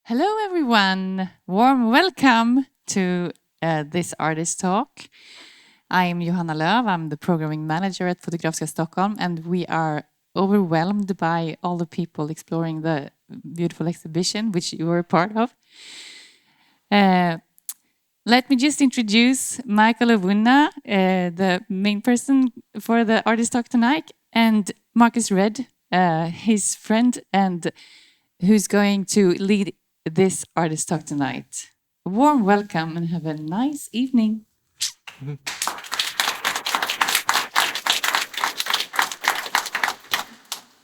Hello, everyone. Warm welcome to this artist talk. I'm Johanna Löv. I'm the programming manager at Fotografiska Stockholm, and we are overwhelmed by all the people exploring the beautiful exhibition, which you are a part of. Let me just introduce Mikael Owunna, the main person for the artist talk tonight, and Marques Redd, his friend, and who's going to lead this artist talk tonight. A warm welcome and have a nice evening.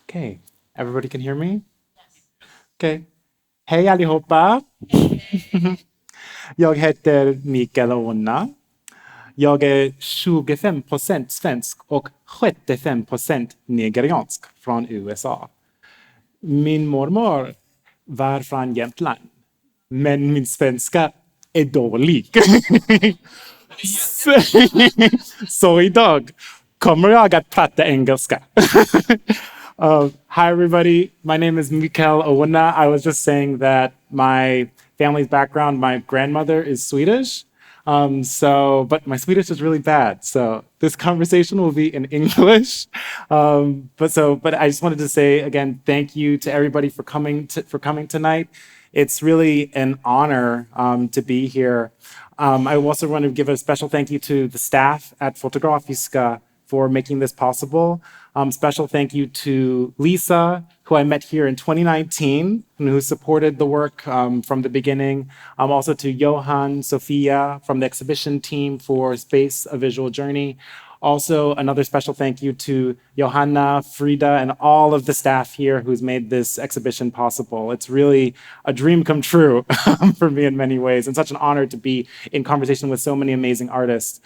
Okay, everybody can hear me? Yes. Okay. Hej allihopa! Jag heter Mikael Owunna. Jag är 25% svensk och 75% nigeriansk från USA. Min mormor var från Jämtland, men min svenska är dålig. Så idag kommer jag att prata engelska. Hi, everybody. My name is Mikael Owunna. I was just saying that my family's background, my grandmother is Swedish. But my Swedish is really bad. So this conversation will be in English. But I just wanted to say again, thank you to everybody for coming tonight. It's really an honor to be here. I also want to give a special thank you to the staff at Fotografiska for making this possible. Special thank you to Lisa, who I met here in 2019, and who supported the work from the beginning. Also to Johan, Sophia from the exhibition team for Space, A Visual Journey. Also, another special thank you to Johanna, Frida, and all of the staff here who's made this exhibition possible. It's really a dream come true for me in many ways, and such an honor to be in conversation with so many amazing artists.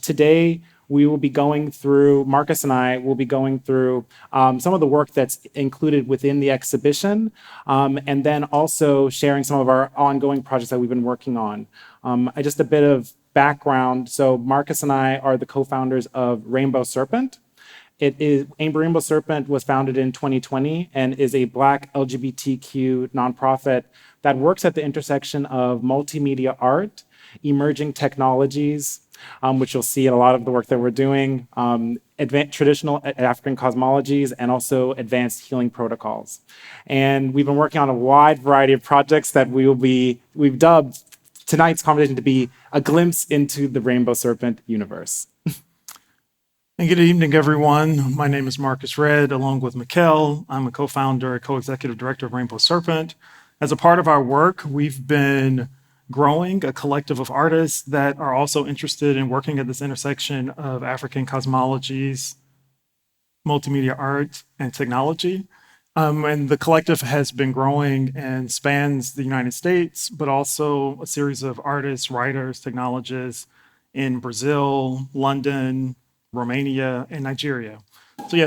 Today, we will be going through, Marques and I will be going through some of the work that's included within the exhibition, and then also sharing some of our ongoing projects that we've been working on. Just a bit of background. So Marques and I are the co-founders of Rainbow Serpent. Rainbow Serpent was founded in 2020 and is a Black LGBTQ nonprofit that works at the intersection of multimedia art, emerging technologies, which you'll see in a lot of the work that we're doing, traditional African cosmologies, and also advanced healing protocols. And we've been working on a wide variety of projects that we've dubbed tonight's conversation to be a glimpse into the Rainbow Serpent universe. And good evening, everyone. My name is Marques Redd, along with Mikael. I'm a co-founder, co-executive director of Rainbow Serpent. As a part of our work, we've been growing a collective of artists that are also interested in working at this intersection of African cosmologies, multimedia art, and technology. And the collective has been growing and spans the United States, but also a series of artists, writers, technologists in Brazil, London, Romania, and Nigeria.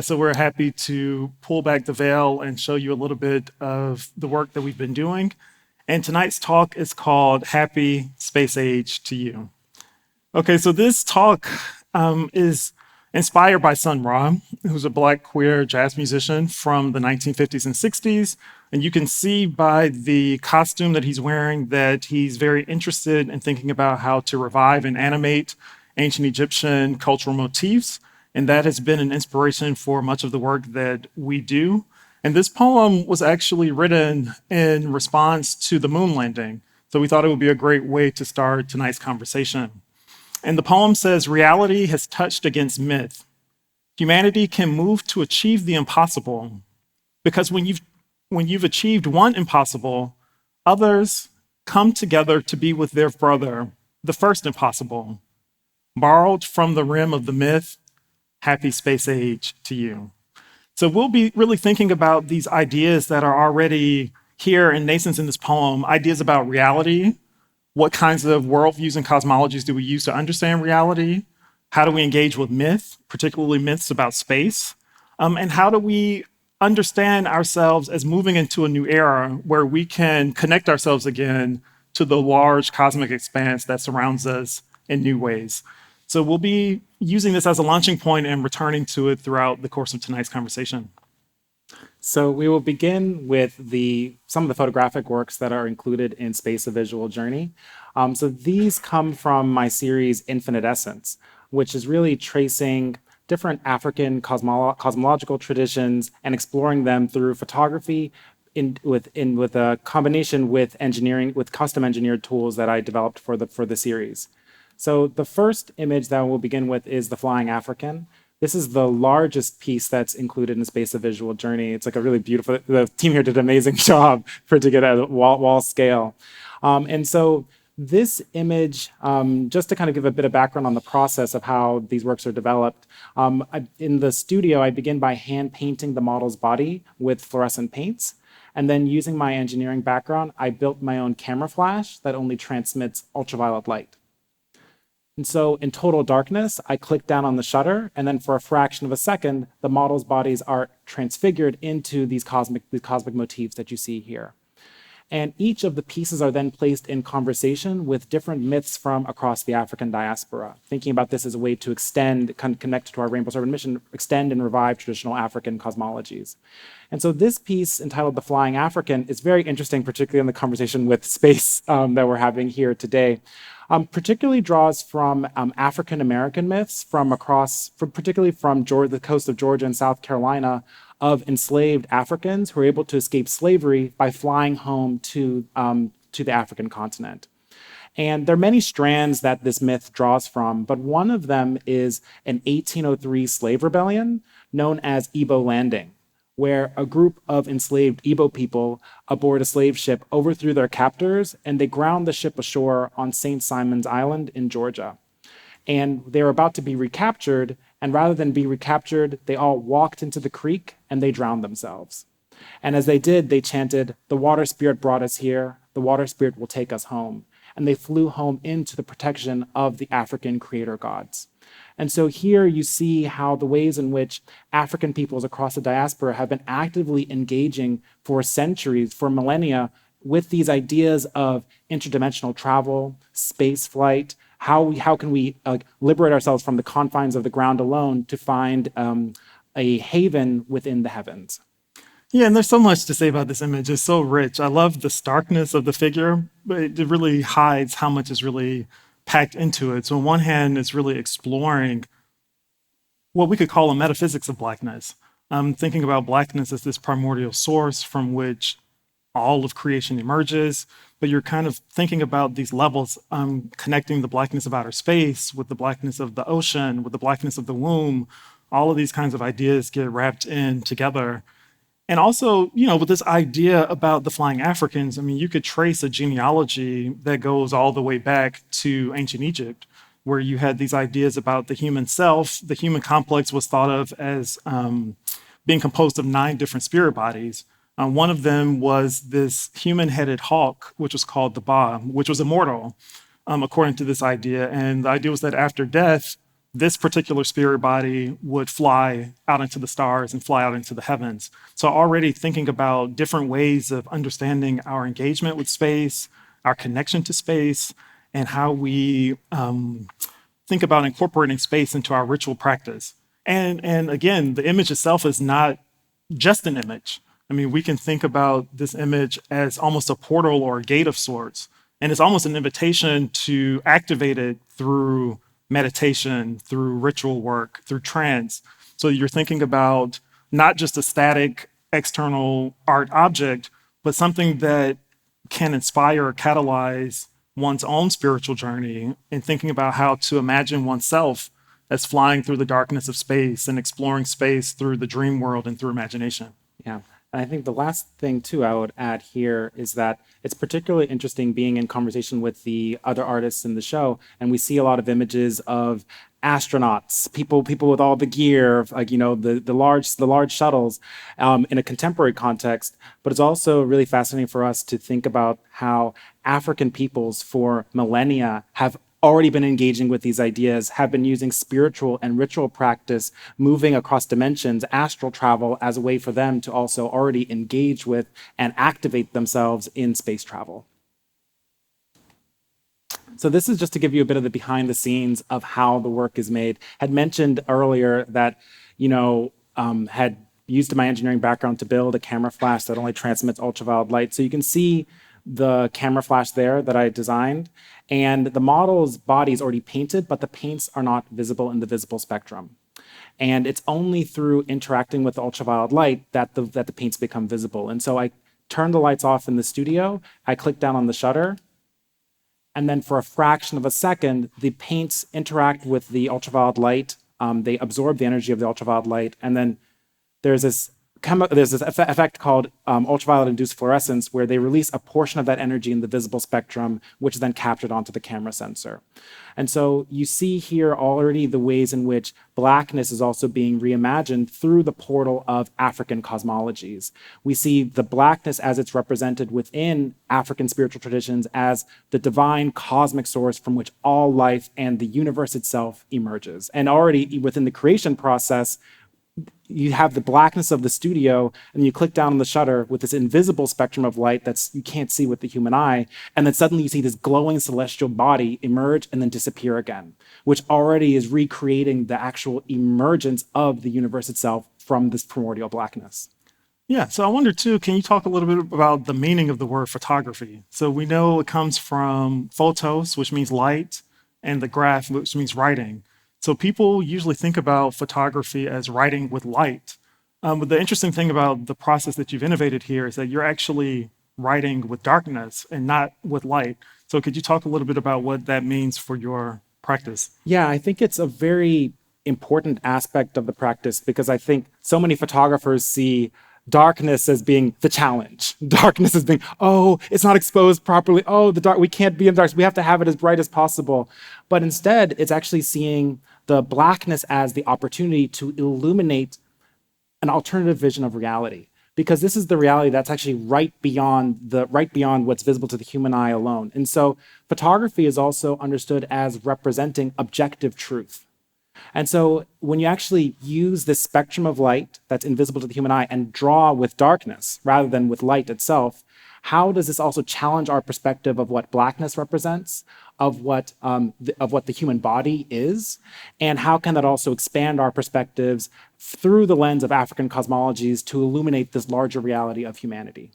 So we're happy to pull back the veil and show you a little bit of the work that we've been doing. And tonight's talk is called Happy Space Age to You. Okay, so this talk is inspired by Sun Ra, who's a Black queer jazz musician from the 1950s and 60s. And you can see by the costume that he's wearing that he's very interested in thinking about how to revive and animate ancient Egyptian cultural motifs. And that has been an inspiration for much of the work that we do. And this poem was actually written in response to the moon landing. So we thought it would be a great way to start tonight's conversation. And the poem says, reality has touched against myth. Humanity can move to achieve the impossible, because when you've achieved one impossible, others come together to be with their brother, the first impossible. Borrowed from the rim of the myth, happy space age to you. So we'll be really thinking about these ideas that are already here in nascence in this poem, ideas about reality. What kinds of worldviews and cosmologies do we use to understand reality? How do we engage with myth, particularly myths about space? And how do we understand ourselves as moving into a new era where we can connect ourselves again to the large cosmic expanse that surrounds us in new ways? So we'll be using this as a launching point and returning to it throughout the course of tonight's conversation. So we will begin with some of the photographic works that are included in Space: A Visual Journey. So these come from my series Infinite Essence, which is really tracing different African cosmological traditions and exploring them through photography with a combination with engineering, with custom engineered tools that I developed for the series. So the first image that we'll begin with is the Flying African. This is the largest piece that's included in Space: A Visual Journey. It's like a really beautiful, the team here did an amazing job to get at a wall scale. And so this image, just to kind of give a bit of background on the process of how these works are developed, in the studio, I begin by hand painting the model's body with fluorescent paints. And then using my engineering background, I built my own camera flash that only transmits ultraviolet light. And so in total darkness, I click down on the shutter, and then for a fraction of a second, the model's bodies are transfigured into these cosmic motifs that you see here. And each of the pieces are then placed in conversation with different myths from across the African diaspora, thinking about this as a way to extend, connect to our Rainbow Serpent mission, extend and revive traditional African cosmologies. And so this piece, entitled The Flying African, is very interesting, particularly in the conversation with space that we're having here today. Particularly draws from African American myths particularly from the coast of Georgia and South Carolina, of enslaved Africans who were able to escape slavery by flying home to the African continent. And there are many strands that this myth draws from, but one of them is an 1803 slave rebellion known as Igbo Landing, where a group of enslaved Igbo people aboard a slave ship overthrew their captors and they ground the ship ashore on St. Simon's Island in Georgia. And they were about to be recaptured, and rather than be recaptured, they all walked into the creek and they drowned themselves. And as they did, they chanted, "The water spirit brought us here, the water spirit will take us home." And they flew home into the protection of the African creator gods. And so here you see how the ways in which African peoples across the diaspora have been actively engaging for centuries, for millennia, with these ideas of interdimensional travel, space flight, how can we liberate ourselves from the confines of the ground alone to find a haven within the heavens. Yeah, and there's so much to say about this image. It's so rich. I love the starkness of the figure, but it really hides how much is really packed into it. So on one hand, it's really exploring what we could call a metaphysics of blackness. Thinking about blackness as this primordial source from which all of creation emerges, but you're kind of thinking about these levels, connecting the blackness of outer space with the blackness of the ocean, with the blackness of the womb. All of these kinds of ideas get wrapped in together. And also, with this idea about the Flying Africans, I mean, you could trace a genealogy that goes all the way back to ancient Egypt, where you had these ideas about the human self. The human complex was thought of as being composed of 9 different spirit bodies. One of them was this human-headed hawk, which was called the Ba, which was immortal, according to this idea. And the idea was that after death, this particular spirit body would fly out into the stars and fly out into the heavens. So already thinking about different ways of understanding our engagement with space, our connection to space, and how we think about incorporating space into our ritual practice. And again, the image itself is not just an image. I mean, we can think about this image as almost a portal or a gate of sorts. And it's almost an invitation to activate it through meditation, through ritual work, through trance. So you're thinking about not just a static external art object, but something that can inspire or catalyze one's own spiritual journey, and thinking about how to imagine oneself as flying through the darkness of space and exploring space through the dream world and through imagination. Yeah. And I think the last thing, too, I would add here is that it's particularly interesting being in conversation with the other artists in the show. And we see a lot of images of astronauts, people with all the gear, like, the large shuttles in a contemporary context. But it's also really fascinating for us to think about how African peoples for millennia have already been engaging with these ideas, have been using spiritual and ritual practice, moving across dimensions, astral travel, as a way for them to also already engage with and activate themselves in space travel. So this is just to give you a bit of the behind the scenes of how the work is made. Had mentioned earlier that, had used my engineering background to build a camera flash that only transmits ultraviolet light. So you can see the camera flash there that I designed, and the model's body is already painted, but the paints are not visible in the visible spectrum. And it's only through interacting with the ultraviolet light that the paints become visible. And so I turned the lights off in the studio, I clicked down on the shutter, and then for a fraction of a second, the paints interact with the ultraviolet light. They absorb the energy of the ultraviolet light, and then there's this effect called ultraviolet-induced fluorescence, where they release a portion of that energy in the visible spectrum, which is then captured onto the camera sensor. And so you see here already the ways in which blackness is also being reimagined through the portal of African cosmologies. We see the blackness as it's represented within African spiritual traditions as the divine cosmic source from which all life and the universe itself emerges. And already within the creation process, you have the blackness of the studio, and you click down on the shutter with this invisible spectrum of light you can't see with the human eye, and then suddenly you see this glowing celestial body emerge and then disappear again, which already is recreating the actual emergence of the universe itself from this primordial blackness. Yeah, so I wonder too, can you talk a little bit about the meaning of the word photography? So we know it comes from photos, which means light, and the graph, which means writing. So people usually think about photography as writing with light. But the interesting thing about the process that you've innovated here is that you're actually writing with darkness and not with light. So could you talk a little bit about what that means for your practice? Yeah, I think it's a very important aspect of the practice, because I think so many photographers see darkness as being the challenge. Darkness as being, oh, it's not exposed properly. Oh, the dark, we can't be in darkness. We have to have it as bright as possible. But instead, it's actually seeing the blackness as the opportunity to illuminate an alternative vision of reality. Because this is the reality that's actually right beyond what's visible to the human eye alone. And so photography is also understood as representing objective truth. And so when you actually use this spectrum of light that's invisible to the human eye and draw with darkness rather than with light itself, how does this also challenge our perspective of what blackness represents, of what the human body is, and how can that also expand our perspectives through the lens of African cosmologies to illuminate this larger reality of humanity?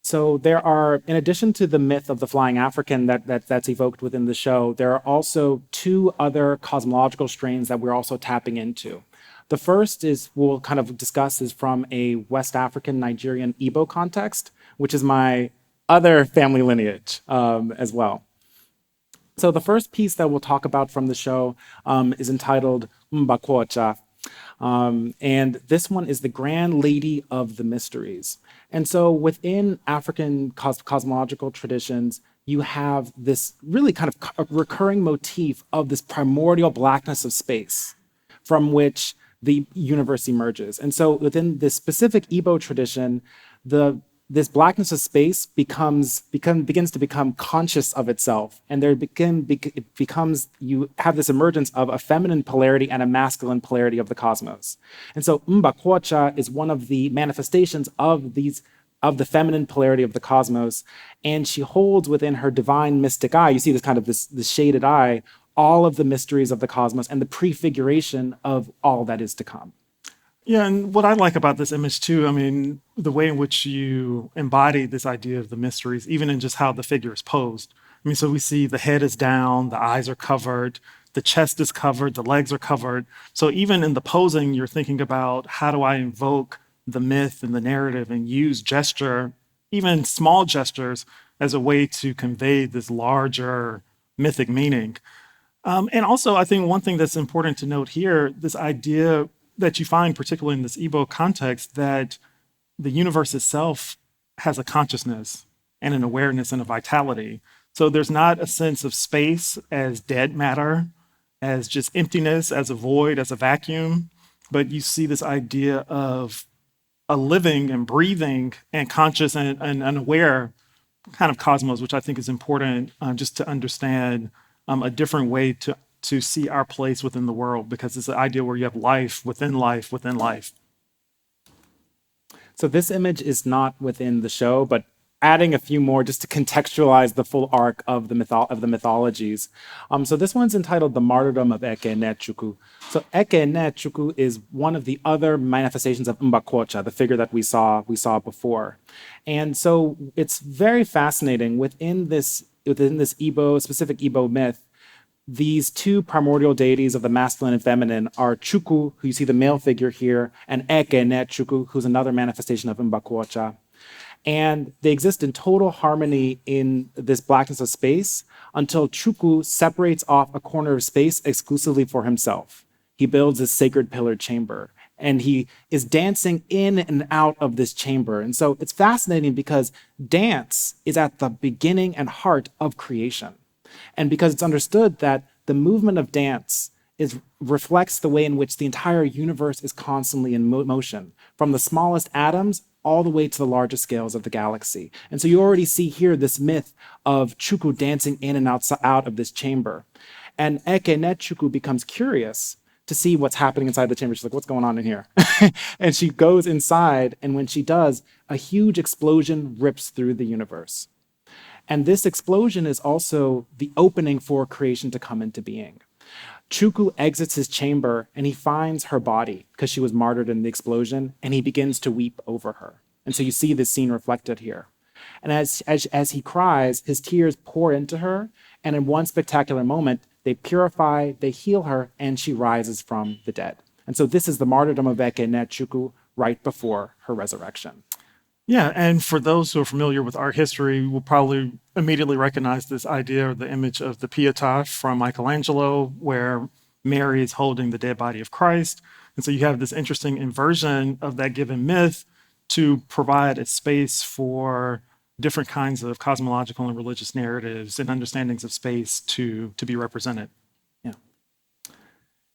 So there are, in addition to the myth of the flying African that's evoked within the show, there are also two other cosmological strains that we're also tapping into. The first is, we'll kind of discuss, is from a West African Nigerian Igbo context, which is my other family lineage as well. So the first piece that we'll talk about from the show is entitled Mbakwocha. And this one is the Grand Lady of the Mysteries. And so within African cosmological traditions, you have this really kind of recurring motif of this primordial blackness of space from which the universe emerges. And so within this specific Igbo tradition, this blackness of space begins to become conscious of itself. And you have this emergence of a feminine polarity and a masculine polarity of the cosmos. And so Mbakwocha is one of the manifestations of the feminine polarity of the cosmos. And she holds within her divine mystic eye, you see this kind of this shaded eye, all of the mysteries of the cosmos and the prefiguration of all that is to come. Yeah, and what I like about this image too, I mean, the way in which you embody this idea of the mysteries, even in just how the figure is posed. I mean, so we see the head is down, the eyes are covered, the chest is covered, the legs are covered. So even in the posing, you're thinking about, how do I invoke the myth and the narrative and use gesture, even small gestures, as a way to convey this larger mythic meaning. And also, I think one thing that's important to note here, this idea that you find, particularly in this Igbo context, that the universe itself has a consciousness and an awareness and a vitality. So there's not a sense of space as dead matter, as just emptiness, as a void, as a vacuum, but you see this idea of a living and breathing and conscious and unaware kind of cosmos, which I think is important just to understand a different way to see our place within the world, because it's the idea where you have life within life within life. So this image is not within the show, but adding a few more just to contextualize the full arc of the mythologies. So this one's entitled "The Martyrdom of Eke Nechuku." So Eke Nechuku is one of the other manifestations of Mbakocha, the figure that we saw before, and so it's very fascinating within this specific Igbo myth. These two primordial deities of the masculine and feminine are Chukwu, who you see the male figure here, and Eke Nechuku, who's another manifestation of Mbakocha. And they exist in total harmony in this blackness of space until Chukwu separates off a corner of space exclusively for himself. He builds this sacred pillared chamber, and he is dancing in and out of this chamber. And so it's fascinating because dance is at the beginning and heart of creation. And because it's understood that the movement of dance reflects the way in which the entire universe is constantly in motion, from the smallest atoms all the way to the largest scales of the galaxy. And so you already see here this myth of Chukwu dancing in and out of this chamber. And Eke Nechuku becomes curious to see what's happening inside the chamber. She's like, what's going on in here? And she goes inside, and when she does, a huge explosion rips through the universe. And this explosion is also the opening for creation to come into being. Chukwu exits his chamber and he finds her body because she was martyred in the explosion, and he begins to weep over her. And so you see this scene reflected here. And as he cries, his tears pour into her, and in one spectacular moment, they purify, they heal her, and she rises from the dead. And so this is the martyrdom of Eke Nechuku right before her resurrection. Yeah, and for those who are familiar with art history, will probably immediately recognize this idea or the image of the Pietà from Michelangelo, where Mary is holding the dead body of Christ. And so you have this interesting inversion of that given myth to provide a space for different kinds of cosmological and religious narratives and understandings of space to be represented.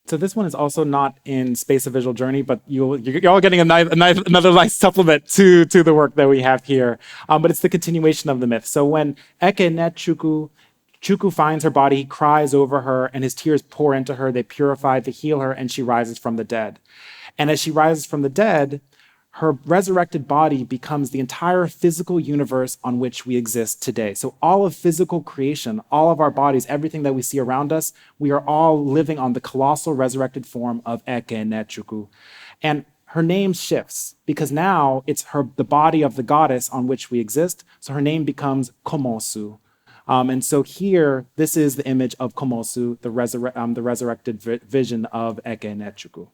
So this one is also not in Space: A Visual Journey, but you're all getting another nice supplement to the work that we have here. But it's the continuation of the myth. So when Eke Nechuku finds her body, he cries over her, and his tears pour into her. They purify, they heal her, and she rises from the dead. And as she rises from the dead, her resurrected body becomes the entire physical universe on which we exist today. So all of physical creation, all of our bodies, everything that we see around us, we are all living on the colossal resurrected form of Eke Nechuku. And her name shifts because now it's the body of the goddess on which we exist. So her name becomes Komosu. And so here, this is the image of Komosu, the resurrected vision of Eke Nechuku.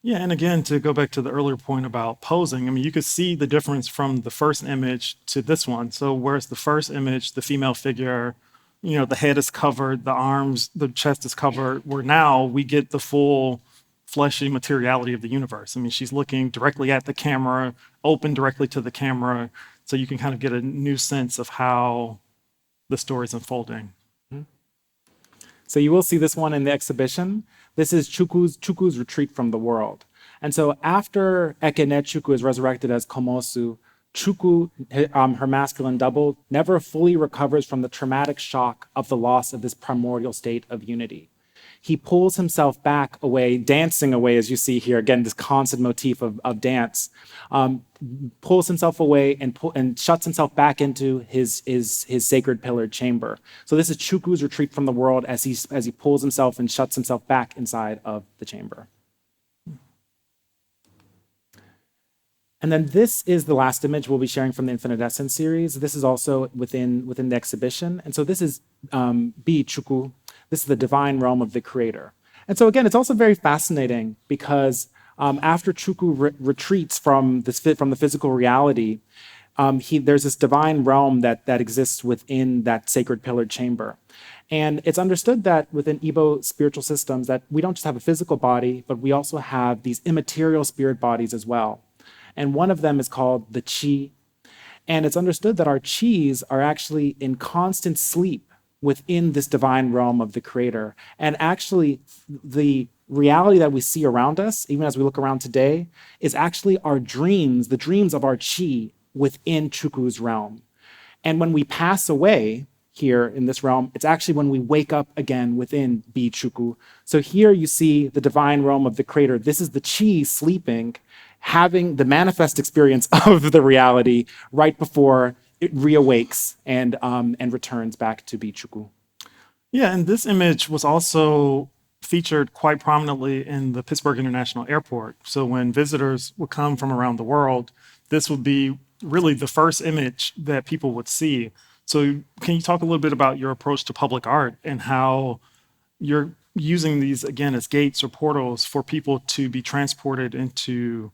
Yeah, and again, to go back to the earlier point about posing, I mean, you could see the difference from the first image to this one. So whereas the first image, the female figure, the head is covered, the arms, the chest is covered, where now we get the full fleshy materiality of the universe. I mean, she's looking directly at the camera, open directly to the camera, so you can kind of get a new sense of how the story is unfolding. So you will see this one in the exhibition. This is Chukwu's retreat from the world. And so after Eke Nechuku is resurrected as Komosu, Chukwu, her masculine double, never fully recovers from the traumatic shock of the loss of this primordial state of unity. He pulls himself back away, dancing away, as you see here, again, this constant motif of dance, pulls himself away and shuts himself back into his sacred pillared chamber. So this is Chukwu's retreat from the world as he pulls himself and shuts himself back inside of the chamber. And then this is the last image we'll be sharing from the Infinite Essence series. This is also within the exhibition. And so this is Bi Chukwu. This is the divine realm of the creator. And so again, it's also very fascinating because after Chukwu retreats from the physical reality, there's this divine realm that exists within that sacred pillared chamber. And it's understood that within Igbo spiritual systems that we don't just have a physical body, but we also have these immaterial spirit bodies as well. And one of them is called the chi. And it's understood that our chis are actually in constant sleep within this divine realm of the creator. And actually, the reality that we see around us, even as we look around today, is actually our dreams, the dreams of our chi within Chukwu's realm. And when we pass away here in this realm, it's actually when we wake up again within Bi Chukwu. So here you see the divine realm of the creator. This is the chi sleeping, having the manifest experience of the reality right before it reawakes and returns back to Bichuku. Yeah, and this image was also featured quite prominently in the Pittsburgh International Airport. So when visitors would come from around the world, this would be really the first image that people would see. So can you talk a little bit about your approach to public art and how you're using these, again, as gates or portals for people to be transported into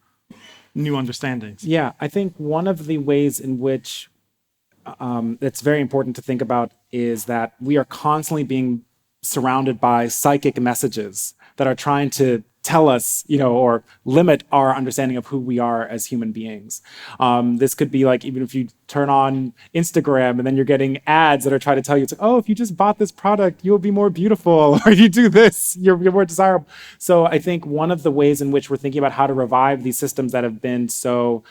new understandings? Yeah, I think one of the ways in which that's very important to think about is that we are constantly being surrounded by psychic messages that are trying to tell us, or limit our understanding of who we are as human beings. This could be like, even if you turn on Instagram and then you're getting ads that are trying to tell you, it's like, oh, if you just bought this product, you'll be more beautiful, or if you do this, you're more desirable. So I think one of the ways in which we're thinking about how to revive these systems that have been so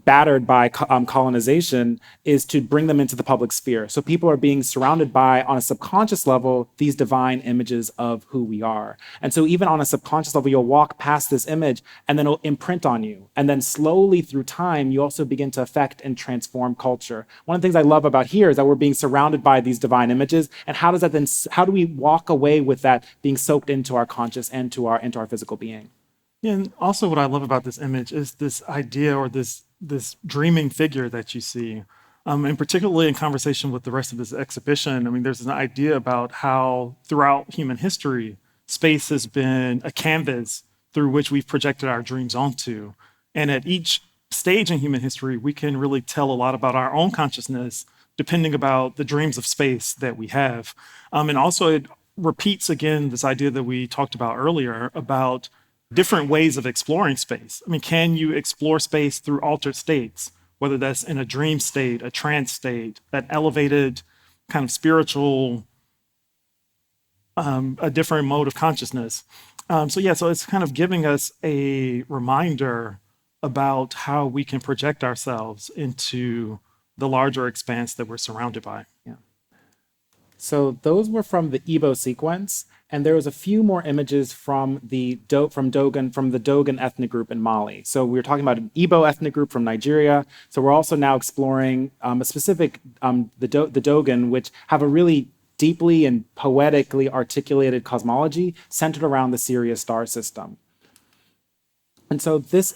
battered by colonization is to bring them into the public sphere. So people are being surrounded by, on a subconscious level, these divine images of who we are. And so even on a subconscious level, you'll walk past this image and then it'll imprint on you. And then slowly through time, you also begin to affect and transform culture. One of the things I love about here is that we're being surrounded by these divine images. And how do we walk away with that being soaked into our conscious and into our physical being? Yeah, and also what I love about this image is this idea, or this dreaming figure that you see, and particularly in conversation with the rest of this exhibition. I mean, there's an idea about how throughout human history, space has been a canvas through which we've projected our dreams onto. And at each stage in human history, we can really tell a lot about our own consciousness, depending about the dreams of space that we have. And also it repeats again this idea that we talked about earlier about different ways of exploring space. I mean, can you explore space through altered states, whether that's in a dream state, a trance state, that elevated kind of spiritual, a different mode of consciousness? So it's kind of giving us a reminder about how we can project ourselves into the larger expanse that we're surrounded by. Yeah. So those were from the Igbo sequence, and there was a few more images from the Dogon ethnic group in Mali. So we were talking about an Igbo ethnic group from Nigeria. So we're also now exploring a specific the Dogon, which have a really deeply and poetically articulated cosmology centered around the Sirius star system. And so these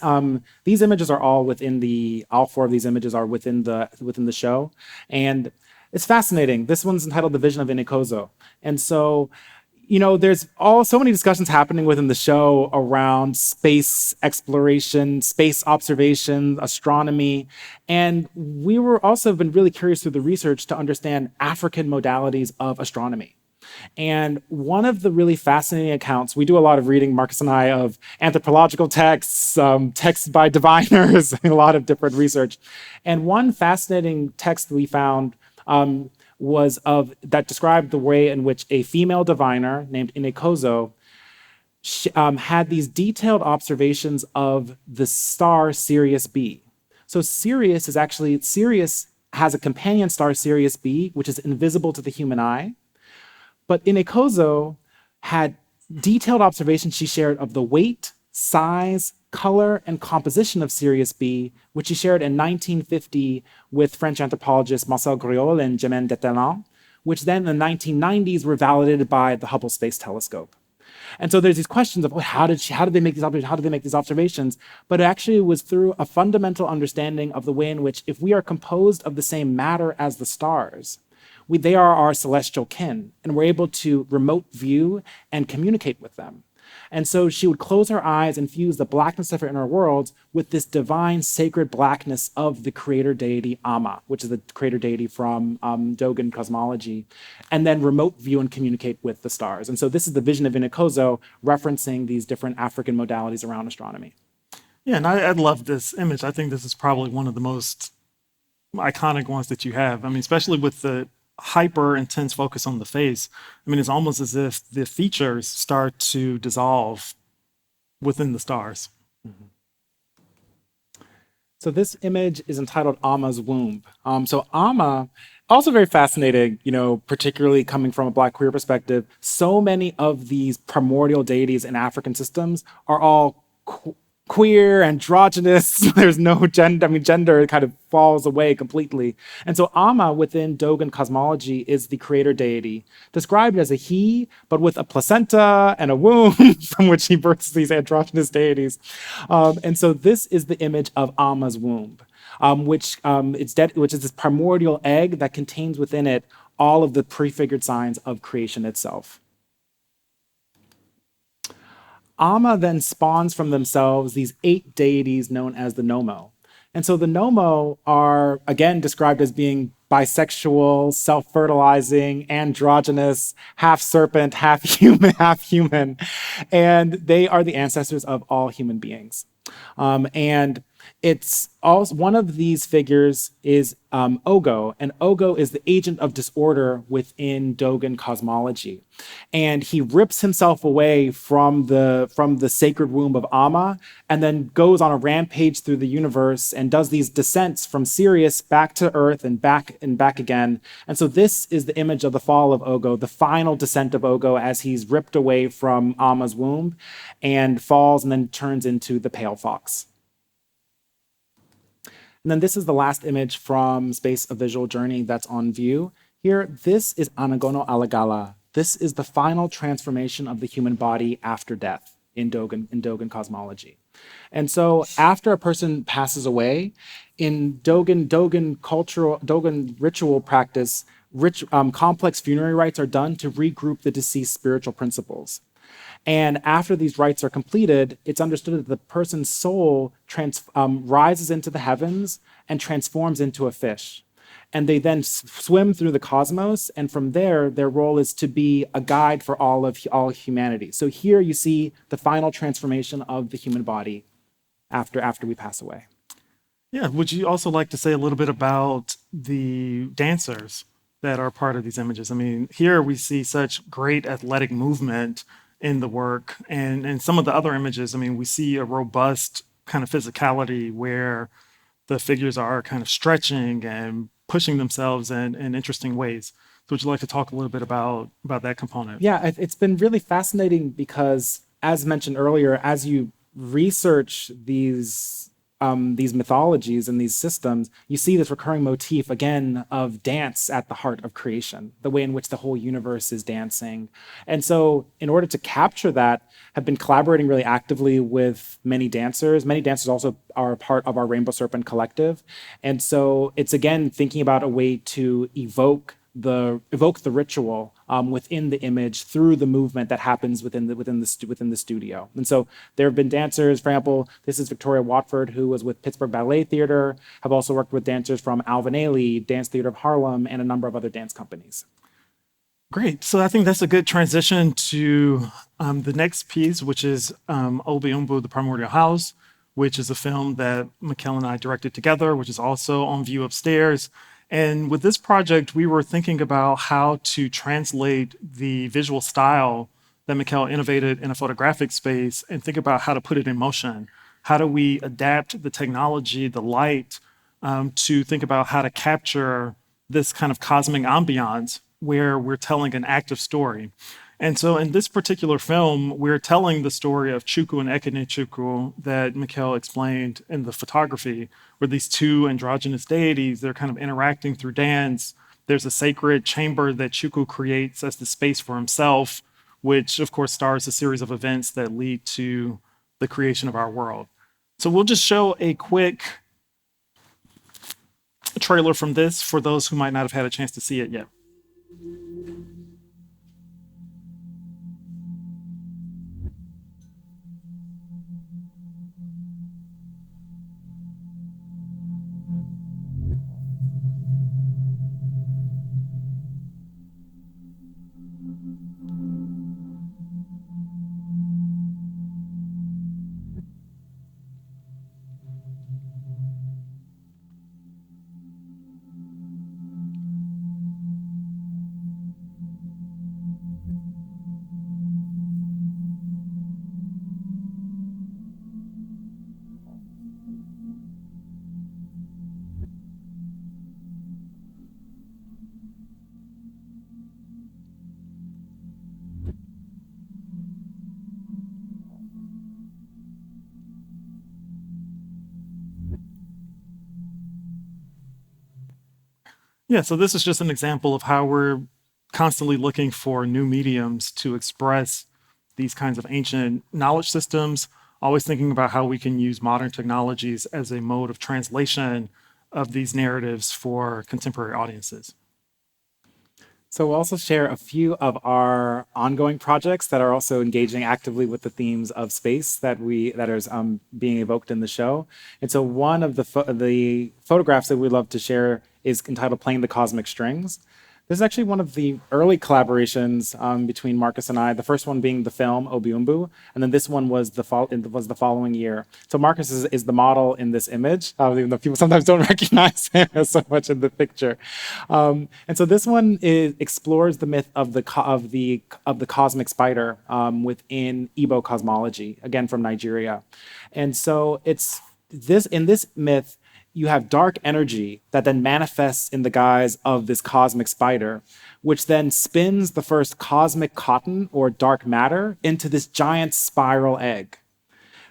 images are all all four of these images are within the show, and it's fascinating. This one's entitled "The Vision of Inikozo," and so there's so many discussions happening within the show around space exploration, space observation, astronomy, and we were also been really curious through the research to understand African modalities of astronomy. And one of the really fascinating accounts, we do a lot of reading, Marques and I, of anthropological texts, texts by diviners, a lot of different research. And one fascinating text we found that described the way in which a female diviner named Inikozo had these detailed observations of the star Sirius B. So Sirius has a companion star, Sirius B, which is invisible to the human eye. But Inikozo had detailed observations she shared of the weight, size, color, and composition of Sirius B, which she shared in 1950 with French anthropologists Marcel Griol and Germaine Detelin, which then in the 1990s were validated by the Hubble Space Telescope. And so there's these questions of how did they make these observations? But it actually was through a fundamental understanding of the way in which, if we are composed of the same matter as the stars, they are our celestial kin, and we're able to remote view and communicate with them. And so she would close her eyes and fuse the blackness of her inner worlds with this divine sacred blackness of the creator deity Amma, which is the creator deity from Dogon cosmology, and then remote view and communicate with the stars. And so this is the vision of Inikozo, referencing these different African modalities around astronomy. Yeah, and I love this image. I think this is probably one of the most iconic ones that you have. I mean, especially with the hyper intense focus on the face. I mean, it's almost as if the features start to dissolve within the stars. Mm-hmm. So this image is entitled Amma's Womb. So Amma, also very fascinating, particularly coming from a Black queer perspective. So many of these primordial deities in African systems are all queer, androgynous. There's no gender. I mean, gender kind of falls away completely. And so Amma within Dogon cosmology is the creator deity, described as a he, but with a placenta and a womb from which he births these androgynous deities. And so this is the image of Amma's womb, which is this primordial egg that contains within it all of the prefigured signs of creation itself. Amma then spawns from themselves these 8 deities known as the Nomo. And so the Nomo are, again, described as being bisexual, self-fertilizing, androgynous, half serpent, half human, half human. And they are the ancestors of all human beings. And it's also one of these figures is Ogo, and Ogo is the agent of disorder within Dogon cosmology, and he rips himself away from the sacred womb of Amma, and then goes on a rampage through the universe and does these descents from Sirius back to Earth and back again. And so this is the image of the fall of Ogo, the final descent of Ogo as he's ripped away from Amma's womb and falls and then turns into the pale fox. And then this is the last image from Space: A Visual Journey that's on view. Here, this is Anagono Alagala. This is the final transformation of the human body after death in Dogon cosmology. And so after a person passes away, in Dogon ritual practice, complex funerary rites are done to regroup the deceased spiritual principles. And after these rites are completed, it's understood that the person's soul rises into the heavens and transforms into a fish. And they then swim through the cosmos, and from there, their role is to be a guide for all humanity. So here you see the final transformation of the human body after we pass away. Yeah, would you also like to say a little bit about the dancers that are part of these images? I mean, here we see such great athletic movement in the work, and some of the other images, I mean, we see a robust kind of physicality where the figures are kind of stretching and pushing themselves in interesting ways. So would you like to talk a little bit about that component? Yeah, it's been really fascinating because, as mentioned earlier, as you research these mythologies and these systems, you see this recurring motif again of dance at the heart of creation, the way in which the whole universe is dancing. And so in order to capture that, have been collaborating really actively with many dancers. Many dancers also are a part of our Rainbow Serpent collective. And so it's again thinking about a way to evoke the ritual within the image through the movement that happens within the studio. And so there have been dancers, for example, this is Victoria Watford, who was with Pittsburgh Ballet Theater, have also worked with dancers from Alvin Ailey, Dance Theater of Harlem, and a number of other dance companies. Great. So I think that's a good transition to the next piece, which is Obi Umbu, The Primordial House, which is a film that Mikael and I directed together, which is also on view upstairs. And with this project, we were thinking about how to translate the visual style that Mikael innovated in a photographic space and think about how to put it in motion. How do we adapt the technology, the light, to think about how to capture this kind of cosmic ambiance where we're telling an active story. And so in this particular film, we're telling the story of Chukwu and Ekene Chukwu that Mikael explained in the photography, where these two androgynous deities, they're kind of interacting through dance. There's a sacred chamber that Chukwu creates as the space for himself, which of course stars a series of events that lead to the creation of our world. So we'll just show a quick trailer from this for those who might not have had a chance to see it yet. Yeah, so this is just an example of how we're constantly looking for new mediums to express these kinds of ancient knowledge systems, always thinking about how we can use modern technologies as a mode of translation of these narratives for contemporary audiences. So we'll also share a few of our ongoing projects that are also engaging actively with the themes of space that is being evoked in the show. And so one of the photographs that we'd love to share is entitled "Playing the Cosmic Strings." This is actually one of the early collaborations between Marques and I. The first one being the film Obiumbu, and then this one was the following year. So Marques is the model in this image, even though people sometimes don't recognize him as so much in the picture. And so this one explores the myth of the cosmic spider within Igbo cosmology, again from Nigeria. And so it's in this myth, you have dark energy that then manifests in the guise of this cosmic spider, which then spins the first cosmic cotton or dark matter into this giant spiral egg.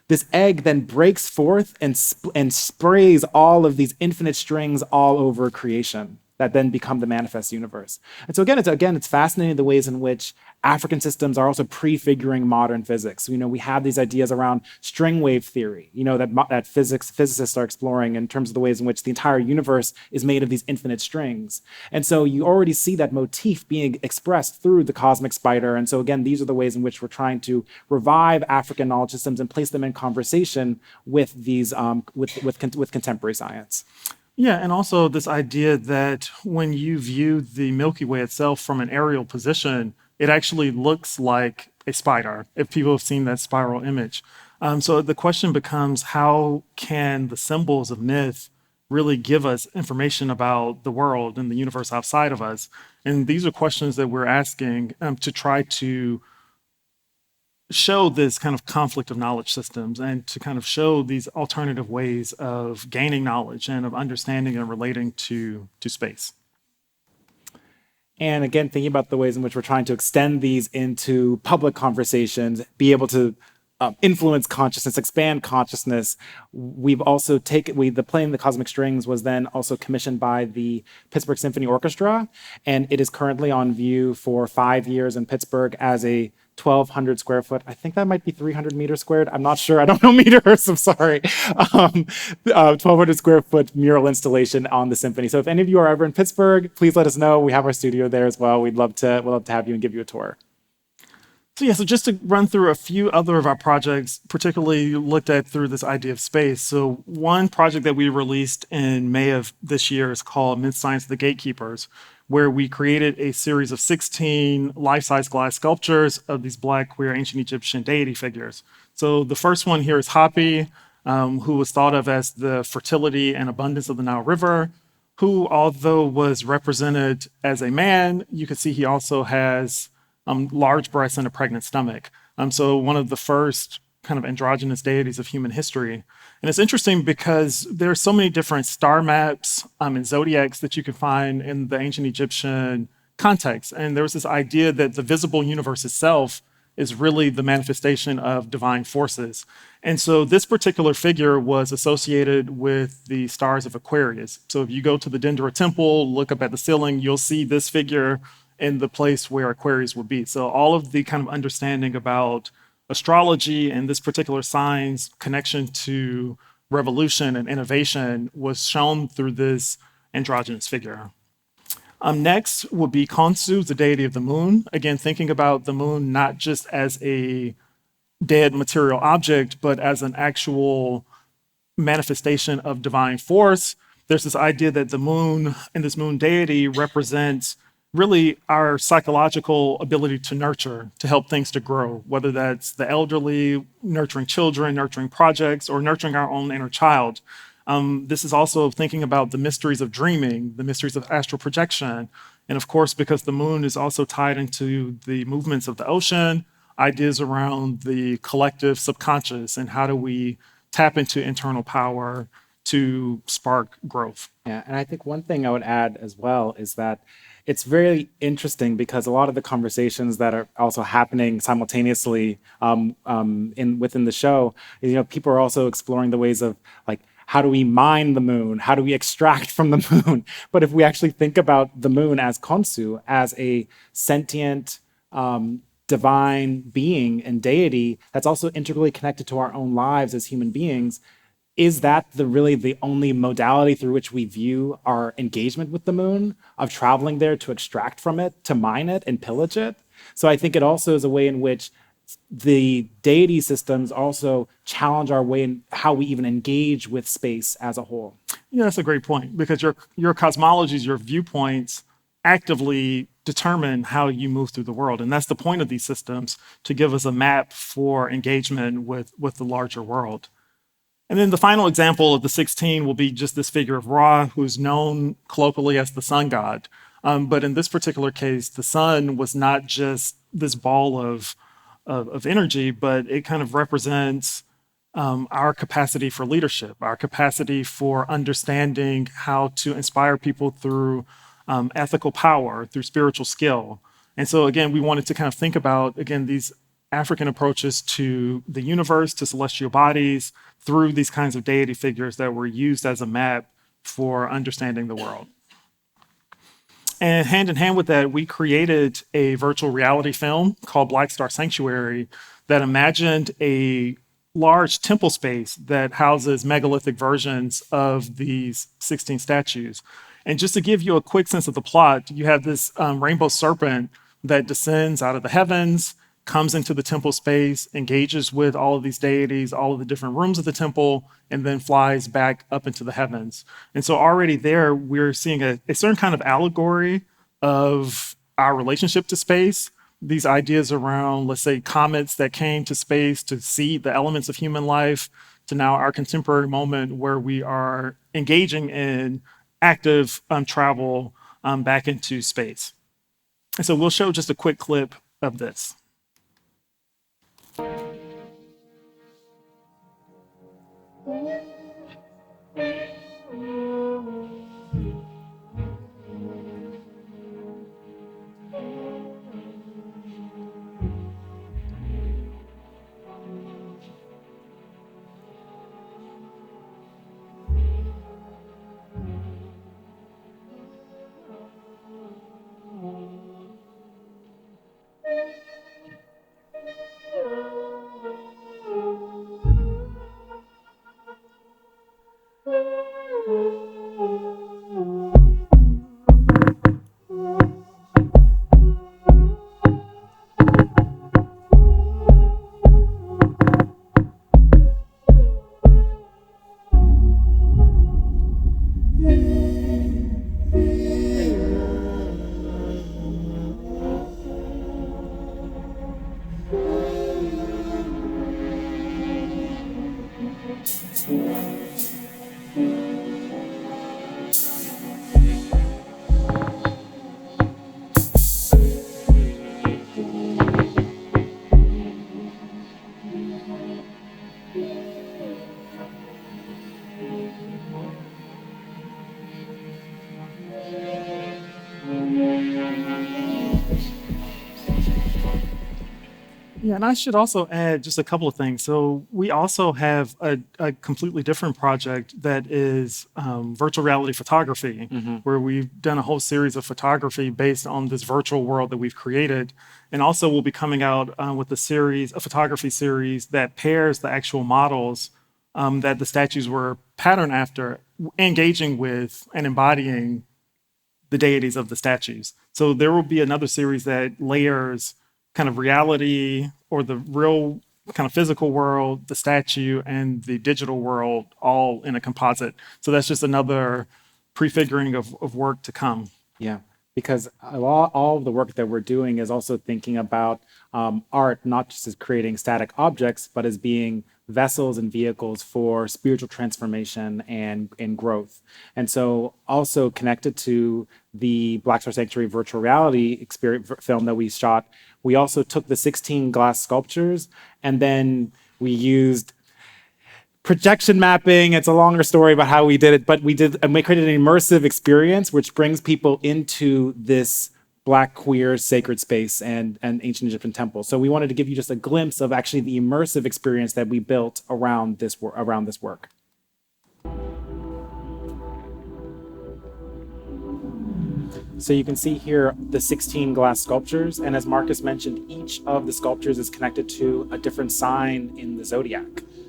This egg then breaks forth and sprays all of these infinite strings all over creation that then become the manifest universe. And so it's fascinating the ways in which African systems are also prefiguring modern physics. We have these ideas around string wave theory, that physicists are exploring in terms of the ways in which the entire universe is made of these infinite strings. And so you already see that motif being expressed through the cosmic spider. And so again, these are the ways in which we're trying to revive African knowledge systems and place them in conversation with these with contemporary science. Yeah, and also this idea that when you view the Milky Way itself from an aerial position, it actually looks like a spider, if people have seen that spiral image. So the question becomes, how can the symbols of myth really give us information about the world and the universe outside of us? And these are questions that we're asking to try to show this kind of conflict of knowledge systems and to kind of show these alternative ways of gaining knowledge and of understanding and relating to space. And again, thinking about the ways in which we're trying to extend these into public conversations, be able to influence consciousness, expand consciousness. We've also the Playing the Cosmic Strings was then also commissioned by the Pittsburgh Symphony Orchestra, and it is currently on view for 5 years in Pittsburgh as a 1,200 square foot. I think that might be 300 meters squared. I'm not sure. I don't know meters. I'm sorry. 1,200 square foot mural installation on the symphony. So if any of you are ever in Pittsburgh, please let us know. We have our studio there as well. We'd love to have you and give you a tour. So just to run through a few other of our projects, particularly looked at through this idea of space. So one project that we released in May of this year is called Myth Science the Gatekeepers, where we created a series of 16 life-size glass sculptures of these Black queer ancient Egyptian deity figures. So the first one here is Hapi, who was thought of as the fertility and abundance of the Nile River, who, although was represented as a man, you can see he also has large breasts and a pregnant stomach. So one of the first kind of androgynous deities of human history. And it's interesting because there are so many different star maps and zodiacs that you can find in the ancient Egyptian context. And there was this idea that the visible universe itself is really the manifestation of divine forces. And so this particular figure was associated with the stars of Aquarius. So if you go to the Dendera temple, look up at the ceiling, you'll see this figure in the place where Aquarius would be. So all of the kind of understanding about astrology and this particular sign's connection to revolution and innovation was shown through this androgynous figure. Next would be Khonsu, the deity of the moon. Again, thinking about the moon not just as a dead material object, but as an actual manifestation of divine force. There's this idea that the moon and this moon deity represents really our psychological ability to nurture, to help things to grow, whether that's the elderly, nurturing children, nurturing projects, or nurturing our own inner child. This is also thinking about the mysteries of dreaming, the mysteries of astral projection. And of course, because the moon is also tied into the movements of the ocean, ideas around the collective subconscious and how do we tap into internal power to spark growth. Yeah, and I think one thing I would add as well is that it's very interesting because a lot of the conversations that are also happening simultaneously within the show, people are also exploring the ways of like how do we mine the moon? How do we extract from the moon? But if we actually think about the moon as Khonsu, as a sentient, divine being and deity that's also integrally connected to our own lives as human beings, is that really the only modality through which we view our engagement with the moon, of traveling there to extract from it, to mine it and pillage it? So I think it also is a way in which the deity systems also challenge our way in how we even engage with space as a whole. Yeah, that's a great point, because your cosmologies, your viewpoints actively determine how you move through the world. And that's the point of these systems, to give us a map for engagement with the larger world. And then the final example of the 16 will be just this figure of Ra, who's known colloquially as the sun god. But in this particular case, the sun was not just this ball of energy, but it kind of represents our capacity for leadership, our capacity for understanding how to inspire people through ethical power, through spiritual skill. And so again, we wanted to kind of think about, again, these African approaches to the universe, to celestial bodies, through these kinds of deity figures that were used as a map for understanding the world. And hand in hand with that, we created a virtual reality film called Black Star Sanctuary that imagined a large temple space that houses megalithic versions of these 16 statues. And just to give you a quick sense of the plot, you have this rainbow serpent that descends out of the heavens, comes into the temple space, engages with all of these deities, all of the different rooms of the temple, and then flies back up into the heavens. And so already there, we're seeing a certain kind of allegory of our relationship to space. These ideas around, let's say, comets that came to space to see the elements of human life, to now our contemporary moment where we are engaging in active travel back into space. And so we'll show just a quick clip of this. Yeah, and I should also add just a couple of things. So we also have a completely different project that is virtual reality photography, where we've done a whole series of photography based on this virtual world that we've created. And also we'll be coming out with a photography series that pairs the actual models that the statues were patterned after, engaging with and embodying the deities of the statues. So there will be another series that layers kind of reality, or the real kind of physical world, the statue, and the digital world all in a composite. So that's just another prefiguring of work to come. Yeah, because all of the work that we're doing is also thinking about art, not just as creating static objects, but as being vessels and vehicles for spiritual transformation and growth. And so also connected to the Black Star Sanctuary virtual reality experience film that we shot, we also took the 16 glass sculptures and then we used projection mapping. It's a longer story about how we did it, but we created an immersive experience which brings people into this Black queer sacred space and ancient Egyptian temple. So we wanted to give you just a glimpse of actually the immersive experience that we built around this work. So you can see here the 16 glass sculptures, and as Marques mentioned, each of the sculptures is connected to a different sign in the zodiac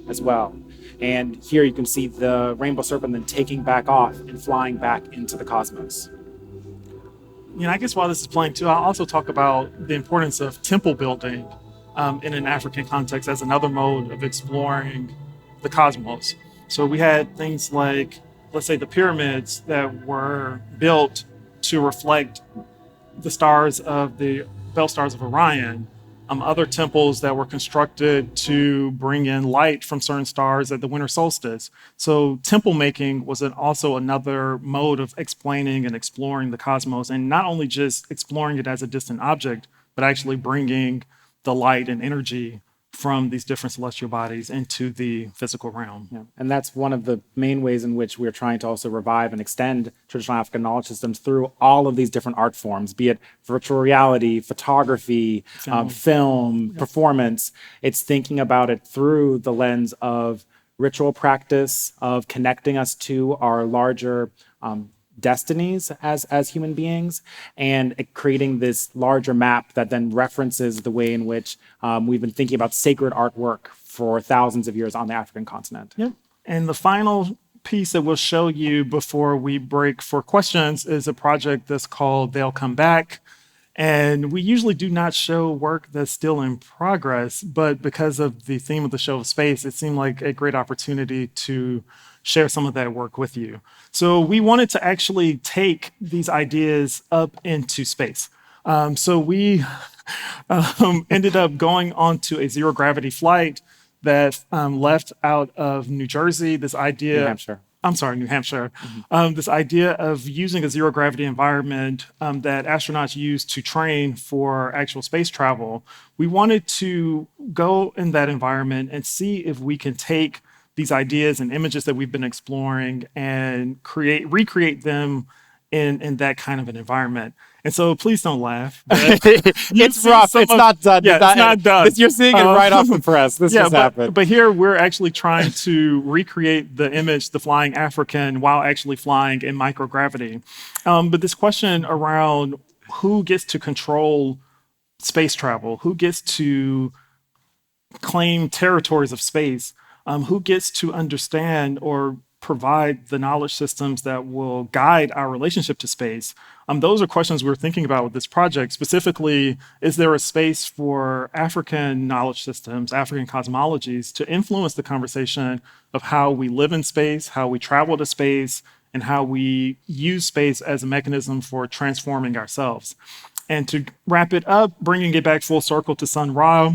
as well. And here you can see the rainbow serpent then taking back off and flying back into the cosmos. I guess while this is playing too, I'll also talk about the importance of temple building in an African context as another mode of exploring the cosmos. So we had things like, let's say, the pyramids that were built to reflect the stars of the bell stars of Orion, other temples that were constructed to bring in light from certain stars at the winter solstice. So temple making was also another mode of explaining and exploring the cosmos, and not only just exploring it as a distant object, but actually bringing the light and energy from these different celestial bodies into the physical realm. Yeah. And that's one of the main ways in which we're trying to also revive and extend traditional African knowledge systems through all of these different art forms, be it virtual reality, photography, film, performance. It's thinking about it through the lens of ritual practice, of connecting us to our larger destinies as human beings, and creating this larger map that then references the way in which we've been thinking about sacred artwork for thousands of years on the African continent. Yep. And the final piece that we'll show you before we break for questions is a project that's called They'll Come Back. And we usually do not show work that's still in progress, but because of the theme of the show of space, it seemed like a great opportunity to share some of that work with you. So we wanted to actually take these ideas up into space. So we ended up going onto a zero gravity flight that left out of New Jersey. This idea, New Hampshire. I'm sorry, New Hampshire. This idea of using a zero gravity environment that astronauts use to train for actual space travel. We wanted to go in that environment and see if we can take these ideas and images that we've been exploring and recreate them in that kind of an environment. And so please don't laugh. It's rough. It's not done. Yeah, it's not done. You're seeing it right off the press. This just happened. But here we're actually trying to recreate the image, the flying African, while actually flying in microgravity. But this question around who gets to control space travel, who gets to claim territories of space, who gets to understand or provide the knowledge systems that will guide our relationship to space? Those are questions we're thinking about with this project. Specifically, is there a space for African knowledge systems, African cosmologies, to influence the conversation of how we live in space, how we travel to space, and how we use space as a mechanism for transforming ourselves? And to wrap it up, bringing it back full circle to Sun Ra,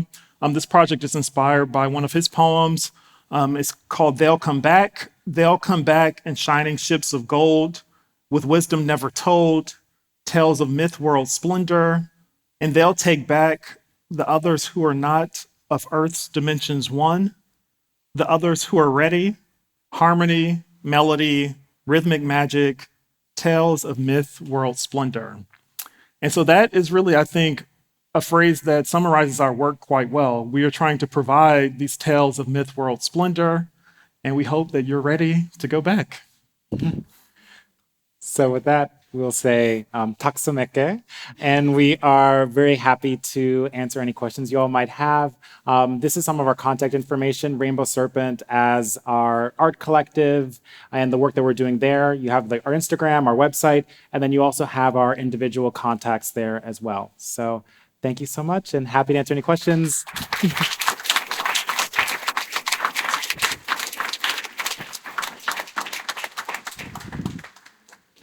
this project is inspired by one of his poems. It's called They'll Come Back. They'll come back in shining ships of gold, with wisdom never told, tales of myth world splendor, and they'll take back the others who are not of Earth's dimensions one, the others who are ready, harmony, melody, rhythmic magic, tales of myth world splendor. And so that is really, I think, a phrase that summarizes our work quite well. We are trying to provide these tales of myth world splendor, and we hope that you're ready to go back. So with that, we'll say tak so meke, and we are very happy to answer any questions you all might have. This is some of our contact information, Rainbow Serpent as our art collective and the work that we're doing there. You have our Instagram, our website, and then you also have our individual contacts there as well. So thank you so much, and happy to answer any questions.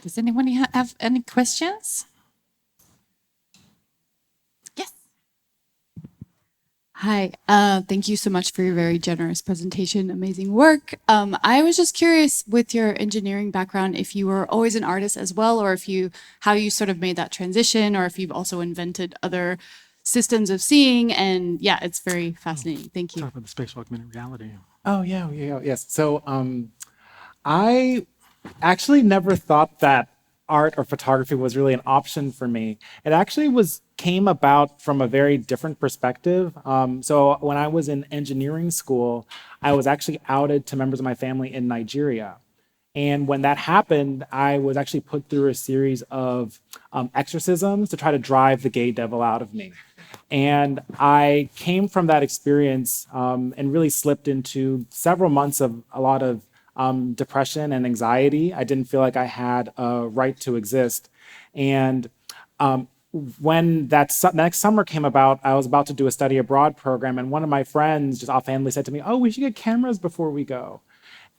Does anyone have any questions? Yes. Hi, thank you so much for your very generous presentation. Amazing work. I was just curious, with your engineering background, if you were always an artist as well, or how you sort of made that transition, or if you've also invented other systems of seeing. And yeah, it's very fascinating. Thank you. Talk about the spatial augmented reality. Oh, yes. So I actually never thought that art or photography was really an option for me. It actually came about from a very different perspective. So when I was in engineering school, I was actually outed to members of my family in Nigeria. And when that happened, I was actually put through a series of exorcisms to try to drive the gay devil out of me. And I came from that experience and really slipped into several months of a lot of depression and anxiety. I didn't feel like I had a right to exist. And when that next summer came about, I was about to do a study abroad program, and one of my friends just offhandedly said to me, "Oh, we should get cameras before we go."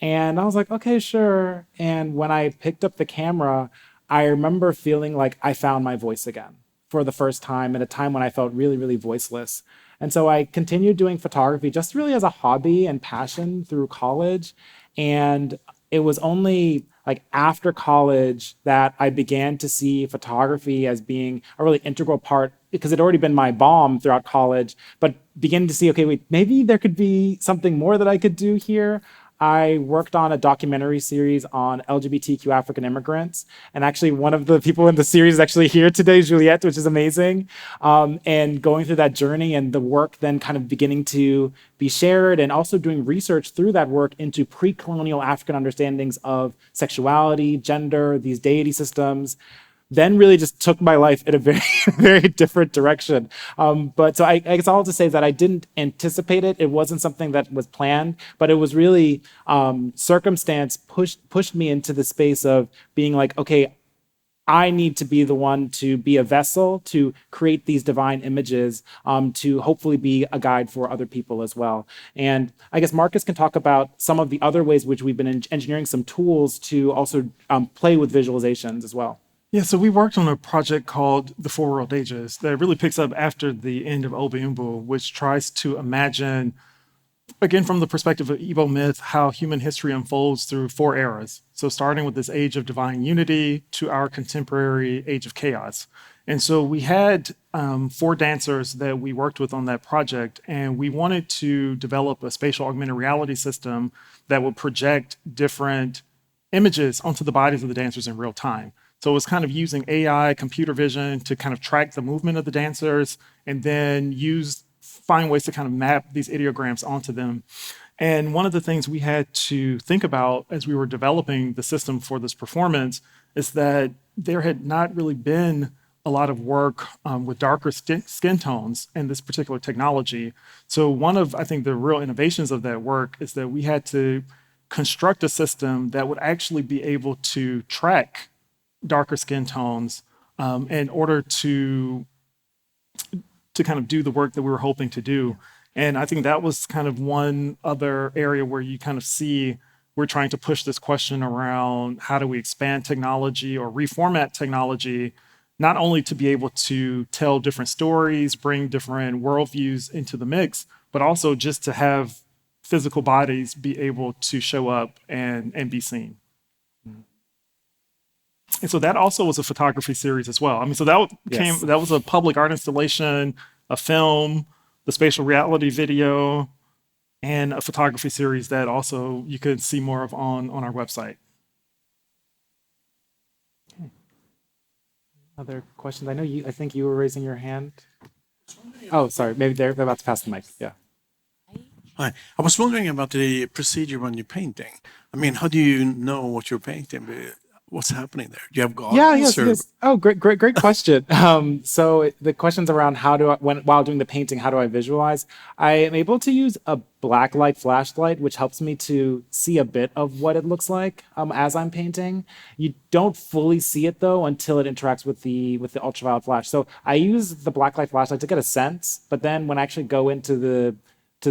And I was like, okay, sure. And when I picked up the camera, I remember feeling like I found my voice again for the first time at a time when I felt really, really voiceless. And so I continued doing photography just really as a hobby and passion through college. And it was only like after college that I began to see photography as being a really integral part, because it had already been my bomb throughout college, but beginning to see, okay, wait, maybe there could be something more that I could do here. I worked on a documentary series on LGBTQ African immigrants. And actually, one of the people in the series is actually here today, Juliette, which is amazing. And going through that journey and the work then kind of beginning to be shared, and also doing research through that work into pre-colonial African understandings of sexuality, gender, these deity systems, then really just took my life in a very, very different direction. But so I guess all to say is that I didn't anticipate it. It wasn't something that was planned, but it was really circumstance pushed me into the space of being like, okay, I need to be the one to be a vessel to create these divine images, to hopefully be a guide for other people as well. And I guess Marques can talk about some of the other ways which we've been engineering some tools to also play with visualizations as well. Yeah, so we worked on a project called The Four World Ages that really picks up after the end of Obiumbo, which tries to imagine, again, from the perspective of Igbo myth, how human history unfolds through four eras. So starting with this age of divine unity to our contemporary age of chaos. And so we had 4 dancers that we worked with on that project, and we wanted to develop a spatial augmented reality system that would project different images onto the bodies of the dancers in real time. So it was kind of using AI, computer vision to kind of track the movement of the dancers, and then find ways to kind of map these ideograms onto them. And one of the things we had to think about as we were developing the system for this performance is that there had not really been a lot of work with darker skin tones in this particular technology. So one of, I think, the real innovations of that work is that we had to construct a system that would actually be able to track darker skin tones in order to kind of do the work that we were hoping to do. And I think that was kind of one other area where you kind of see we're trying to push this question around how do we expand technology or reformat technology, not only to be able to tell different stories, bring different worldviews into the mix, but also just to have physical bodies be able to show up and be seen. And so that also was a photography series as well. I mean, so that was a public art installation, a film, the spatial reality video, and a photography series that also you could see more of on our website. Okay. Other questions? I think you were raising your hand. Oh, sorry. Maybe they're about to pass the mic. Yeah. Hi. I was wondering about the procedure when you're painting. I mean, how do you know what you're painting? What's happening there? Do you have goggles? Yes. Oh, great question. So the question's around while doing the painting, how do I visualize? I am able to use a blacklight flashlight, which helps me to see a bit of what it looks like as I'm painting. You don't fully see it though until it interacts with the ultraviolet flash. So I use the blacklight flashlight to get a sense, but then when I actually go into the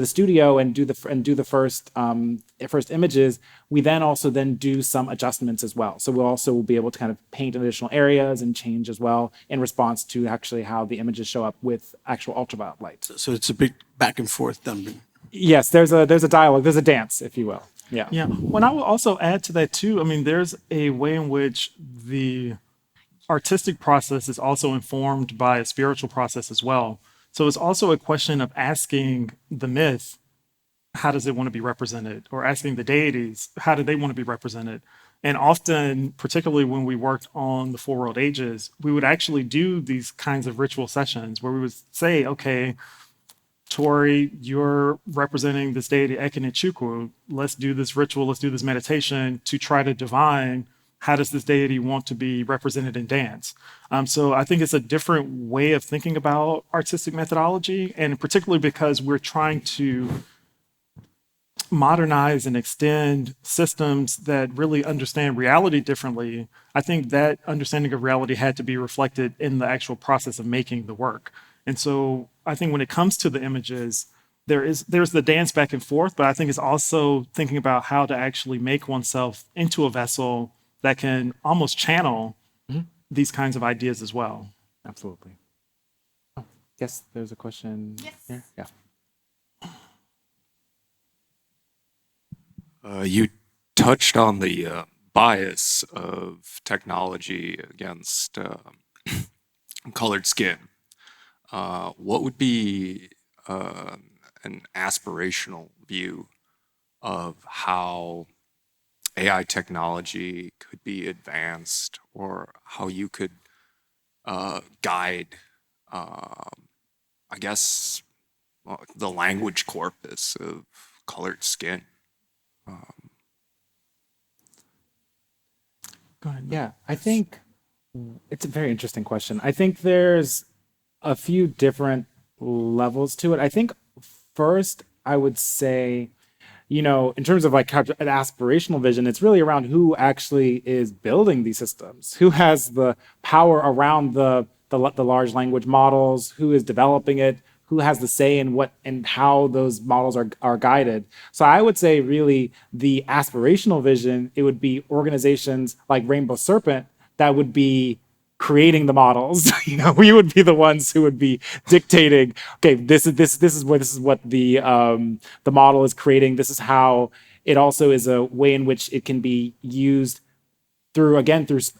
studio and do the first images, we then also do some adjustments as well. So we'll also be able to kind of paint additional areas and change as well in response to actually how the images show up with actual ultraviolet light. So it's a bit back and forth then. Yes, there's a dialogue, there's a dance, if you will. Yeah. Yeah. Well, I will also add to that too. I mean, there's a way in which the artistic process is also informed by a spiritual process as well. So it's also a question of asking the myth, how does it want to be represented? Or asking the deities, how do they want to be represented? And often, particularly when we worked on the Four World Ages, we would actually do these kinds of ritual sessions where we would say, okay, Tori, you're representing this deity Ekene. Let's do this ritual, let's do this meditation to try to divine how does this deity want to be represented in dance. So I think it's a different way of thinking about artistic methodology, and particularly because we're trying to modernize and extend systems that really understand reality differently. I think that understanding of reality had to be reflected in the actual process of making the work. And so I think when it comes to the images, there's the dance back and forth, but I think it's also thinking about how to actually make oneself into a vessel that can almost channel these kinds of ideas as well. Absolutely. Oh, yes, there's a question. Yes. Here. Yeah. You touched on the bias of technology against colored skin. What would be an aspirational view of how AI technology could be advanced, or how you could guide, I guess, the language corpus of colored skin? Go ahead. Yeah, I think it's a very interesting question. I think there's a few different levels to it. I think first, I would say, in terms of like an aspirational vision, it's really around who actually is building these systems, who has the power around the large language models, who is developing it, who has the say in what and how those models are guided. So I would say really the aspirational vision, it would be organizations like Rainbow Serpent that would be creating the models. We would be the ones who would be dictating, okay, this is what the model is creating. This is how it also is a way in which it can be used through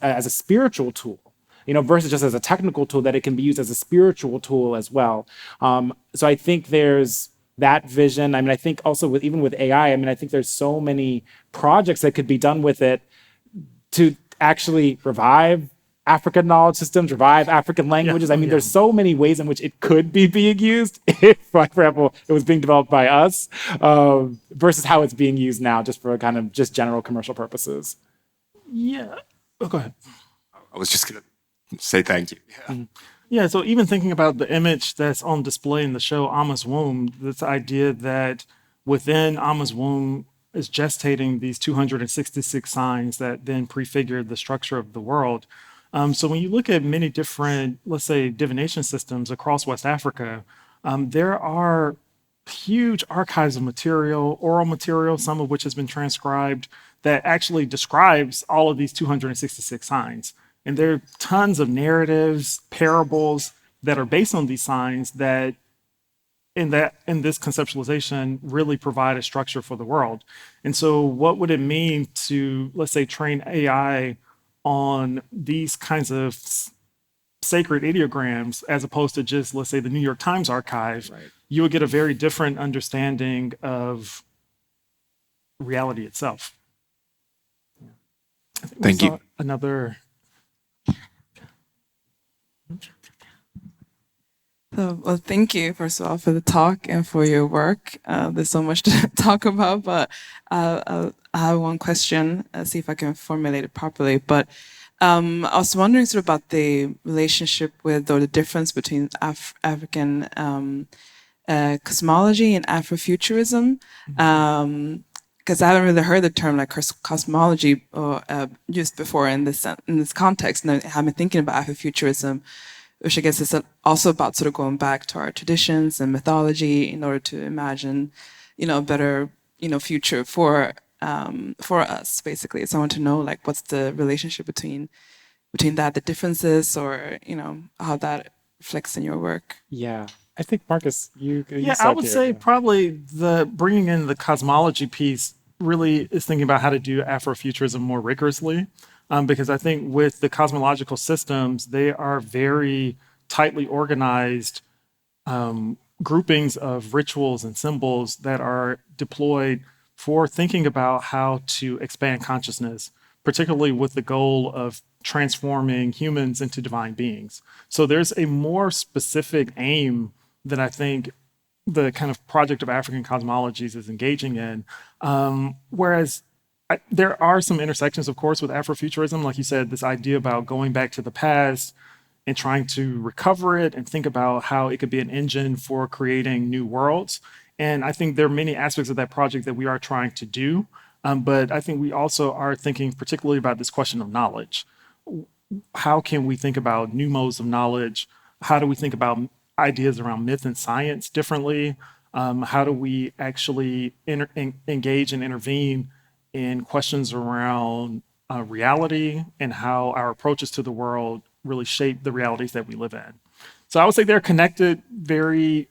as a spiritual tool, versus just as a technical tool, that it can be used as a spiritual tool as well. So I think there's that vision. I mean, I think also even with AI, I think there's so many projects that could be done with it to actually revive African knowledge systems, revive African languages. There's so many ways in which it could be being used if, for example, it was being developed by us, versus how it's being used now just for kind of just general commercial purposes. Yeah. Oh, go ahead. I was just going to say thank you. Yeah. Yeah, so even thinking about the image that's on display in the show, Amma's Womb, this idea that within Amma's womb is gestating these 266 signs that then prefigure the structure of the world. So when you look at many different, let's say, divination systems across West Africa, there are huge archives of material, oral material, some of which has been transcribed, that actually describes all of these 266 signs. And there are tons of narratives, parables that are based on these signs that in this conceptualization really provide a structure for the world. And so what would it mean to, let's say, train AI on these kinds of sacred ideograms as opposed to just, let's say, the New York Times archive? Right. You would get a very different understanding of reality itself. I think Thank we you. saw another. So, well, thank you, first of all, for the talk and for your work. There's so much to talk about, but I have one question, see if I can formulate it properly. But I was wondering sort of about the relationship with, or the difference between African cosmology and Afrofuturism. Because I haven't really heard the term like cosmology used before in this context. And I've been thinking about Afrofuturism, which I guess is also about sort of going back to our traditions and mythology in order to imagine, a better, future for us, basically. So I want to know, like, what's the relationship between that, the differences, or how that reflects in your work. Yeah, I think Marques, you Yeah, I start would here. say probably the bringing in the cosmology piece really is thinking about how to do Afrofuturism more rigorously. Because I think with the cosmological systems, they are very tightly organized groupings of rituals and symbols that are deployed for thinking about how to expand consciousness, particularly with the goal of transforming humans into divine beings. So there's a more specific aim that I think the kind of project of African cosmologies is engaging in. Whereas there are some intersections, of course, with Afrofuturism. Like you said, this idea about going back to the past and trying to recover it and think about how it could be an engine for creating new worlds. And I think there are many aspects of that project that we are trying to do. But I think we also are thinking particularly about this question of knowledge. How can we think about new modes of knowledge? How do we think about ideas around myth and science differently? How do we actually engage and intervene in questions around reality and how our approaches to the world really shape the realities that we live in? So I would say they're connected, very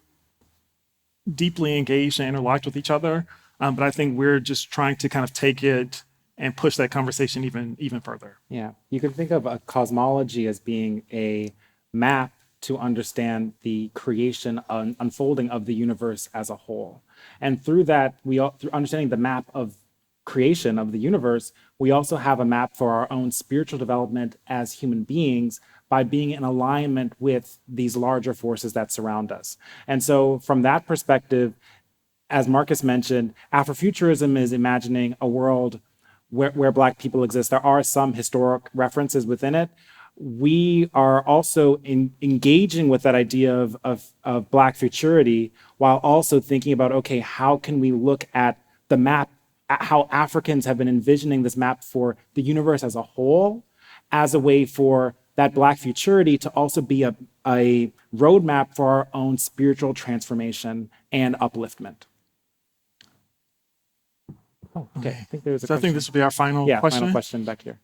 deeply engaged and interlocked with each other. But I think we're just trying to kind of take it and push that conversation even further. Yeah, you can think of a cosmology as being a map to understand the creation and unfolding of the universe as a whole. And through that, through understanding the map of creation of the universe, we also have a map for our own spiritual development as human beings by being in alignment with these larger forces that surround us. And so from that perspective, as Marques mentioned, Afrofuturism is imagining a world where Black people exist. There are some historic references within it. We are also engaging with that idea of Black futurity while also thinking about, okay, how can we look at the map, at how Africans have been envisioning this map for the universe as a whole, as a way for that Black futurity to also be a roadmap for our own spiritual transformation and upliftment. Oh, okay. I think there's a So I think this will be our final question. Final question back here.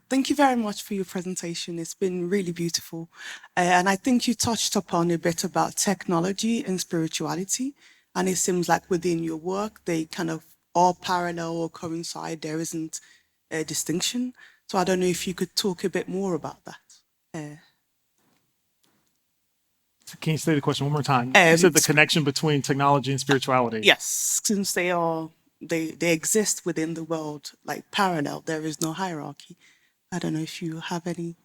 Thank you very much for your presentation. It's been really beautiful. And I think you touched upon a bit about technology and spirituality. And it seems like within your work, they kind of all parallel or coincide. There isn't a distinction. So I don't know if you could talk a bit more about that. Can you say the question one more time? You said the connection between technology and spirituality. Yes, since they exist within the world, like parallel, there is no hierarchy. I don't know if you have any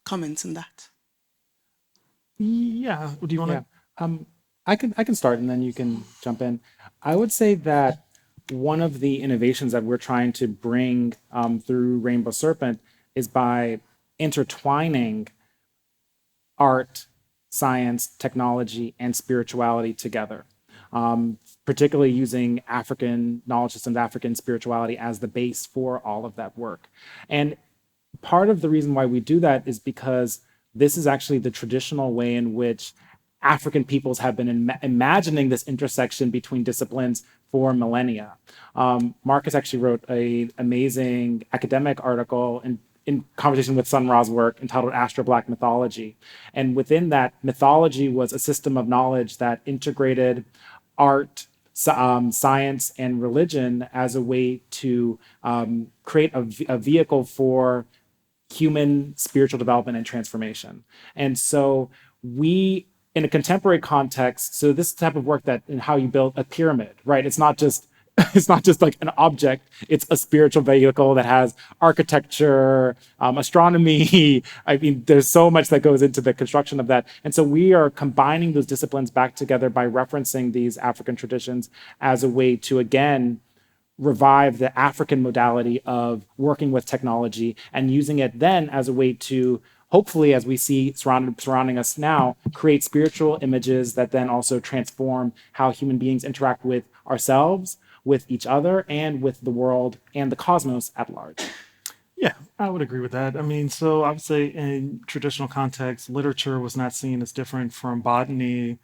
comments on that. Yeah. Do you want to? Yeah. I can start and then you can jump in. I would say that one of the innovations that we're trying to bring through Rainbow Serpent is by intertwining art, science, technology, and spirituality together, particularly using African knowledge systems, African spirituality as the base for all of that work. And part of the reason why we do that is because this is actually the traditional way in which African peoples have been imagining this intersection between disciplines for millennia. Marques actually wrote an amazing academic article in conversation with Sun Ra's work entitled Astro-Black Mythology. And within that, mythology was a system of knowledge that integrated art, science, and religion as a way to create a vehicle for human spiritual development and transformation. And so we, in a contemporary context, so this type of work that in how you build a pyramid, right? It's not just like an object, it's a spiritual vehicle that has architecture, astronomy. I mean, there's so much that goes into the construction of that. And so we are combining those disciplines back together by referencing these African traditions as a way to, again, revive the African modality of working with technology and using it then as a way to, hopefully, as we see surrounding us now, create spiritual images that then also transform how human beings interact with ourselves, with each other, and with the world and the cosmos at large. Yeah, I would agree with that. I mean, so I would say in traditional context, literature was not seen as different from botany,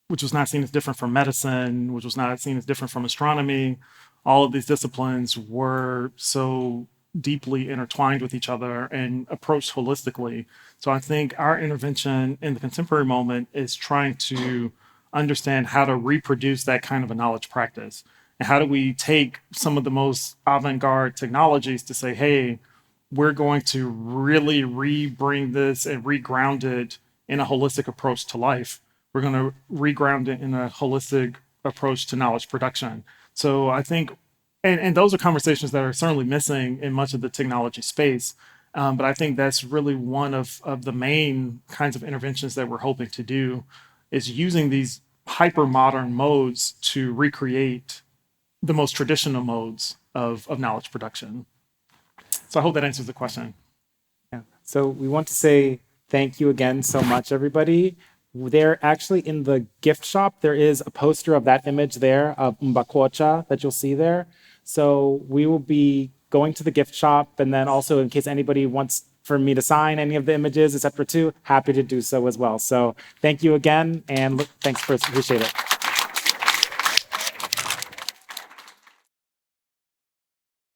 which was not seen as different from medicine, which was not seen as different from astronomy. All of these disciplines were so deeply intertwined with each other and approached holistically. So I think our intervention in the contemporary moment is trying to understand how to reproduce that kind of a knowledge practice. And how do we take some of the most avant-garde technologies to say, hey, we're going to really re-bring this and re-ground it in a holistic approach to life. We're going to re-ground it in a holistic approach to knowledge production. So I think, and those are conversations that are certainly missing in much of the technology space. But I think that's really one of the main kinds of interventions that we're hoping to do, is using these hyper modern modes to recreate the most traditional modes of knowledge production. So I hope that answers the question. Yeah. So we want to say thank you again so much, everybody. There actually in the gift shop, there is a poster of that image there of Mbakocha that you'll see there. So we will be going to the gift shop, and then also in case anybody wants for me to sign any of the images, etc. too, happy to do so as well. So thank you again, and thanks for appreciate it.